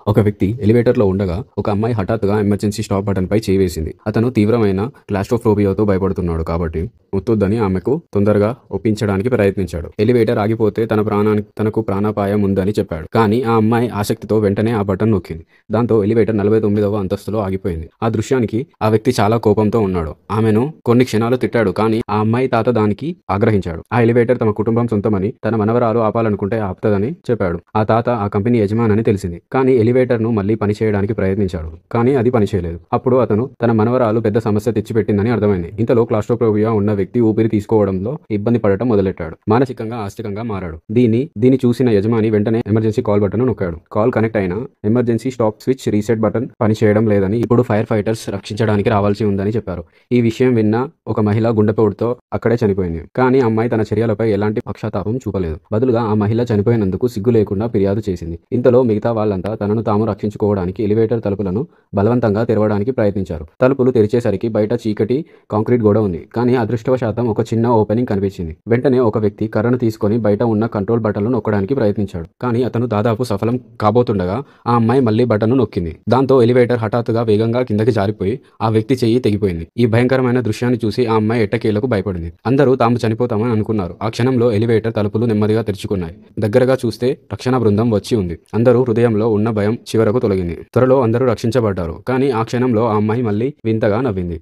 ఒక వ్యక్తి ఎలివేటర్లో ఉండగా ఒక అమ్మాయి హఠాత్తుగా ఎమర్జెన్సీ స్టాప్ బటన్ పై చేయి వేసింది. అతను తీవ్రమైన క్లాస్ట్రోఫోబియాతో భయపడుతున్నాడు కాబట్టి ముత్తొద్దని ఆమెకు తొందరగా ఒప్పించడానికి ప్రయత్నించాడు. ఎలివేటర్ ఆగిపోతే తనకు ప్రాణాపాయం ఉందని చెప్పాడు. కానీ ఆ అమ్మాయి ఆసక్తితో వెంటనే ఆ బటన్ నొక్కింది. దాంతో ఎలివేటర్ 49వ అంతస్తులో ఆగిపోయింది. ఆ దృశ్యానికి ఆ వ్యక్తి చాలా కోపంతో ఉన్నాడు. ఆమెను కొన్ని క్షణాలు తిట్టాడు. కానీ ఆ అమ్మాయి తాత దానికి ఆగ్రహించాడు. ఆ ఎలివేటర్ తమ కుటుంబం సొంతమని, తన మనవరాలు ఆపాలనుకుంటే ఆపుతదని చెప్పాడు. ఆ తాత ఆ కంపెనీ యజమానని తెలిసింది. కానీ ఎలివేటర్ ను మళ్ళీ పనిచేయడానికి ప్రయత్నించాడు. కానీ అది పనిచేయలేదు. అప్పుడు అతను తన మనవరాలు పెద్ద సమస్య తెచ్చిపెట్టిందని అర్థమైంది. ఇంతలో క్లాస్ట్రోఫోబియా ఉన్న వ్యక్తి ఊపిరి తీసుకోవడంలో ఇబ్బంది పడటం మొదలెట్టాడు. మానసికంగా ఆస్తికంగా మారాడు. దీన్ని చూసిన యజమాని వెంటనే ఎమర్జెన్సీ కాల్ బటన్ నొక్కాడు. కాల్ కనెక్ట్ అయినా emergency stop switch reset button పనిచేయడం లేదని, ఇప్పుడు ఫైర్ ఫైటర్స్ రక్షించడానికి రావాల్సి ఉందని చెప్పారు. ఈ విషయం విన్న ఒక మహిళ గుండెపోటుతో అక్కడే చనిపోయింది. కానీ అమ్మాయి తన చర్యలపై ఎలాంటి పక్షపాతం చూపలేదు. బదులుగా ఆ మహిళ చనిపోయినందుకు సిగ్గు లేకుండా ఫిర్యాదు చేసింది. ఇంతలో మిగతా వాళ్ళంతా తనను తాము రక్షించుకోవడానికి ఎలివేటర్ తలుపులను బలవంతంగా తెరవడానికి ప్రయత్నించారు. తలుపులు తెరిచేసరికి బయట చీకటి కాంక్రీట్ గోడ ఉంది. కానీ అదృష్టవశాతం ఒక చిన్న ఓపెనింగ్ కనిపించింది. వెంటనే ఒక వ్యక్తి కర్రను తీసుకొని బయట ఉన్న కంట్రోల్ బటన్లు నొక్కడానికి ప్రయత్నించాడు. కానీ అతను దాదాపు సఫలం కాబోతుండగా ఆ అమ్మాయి మళ్లీ బటన్ను నొక్కింది. దాంతో ఎలివేటర్ హఠాత్తుగా వేగంగా కిందకి జారిపోయి ఆ వ్యక్తి చెయ్యి తెగిపోయింది. ఈ భయంకరమైన దృశ్యాన్ని చూసి ఆ అమ్మాయి ఎట్టకేలకు భయపడింది. అందరూ తాము చనిపోతామని అనుకున్నారు. ఆ క్షణంలో ఎలివేటర్ తలుపులు నెమ్మదిగా తెరుచుకున్నాయి. దగ్గరగా చూస్తే రక్షణ బృందం వచ్చి ఉంది. అందరూ హృదయంలో ఉన్న భయం చివరకు తొలగింది. త్వరలో అందరూ రక్షించబడ్డారు. కానీ ఆ క్షణంలో ఆ అమ్మాయి మళ్ళీ వింతగా నవ్వింది.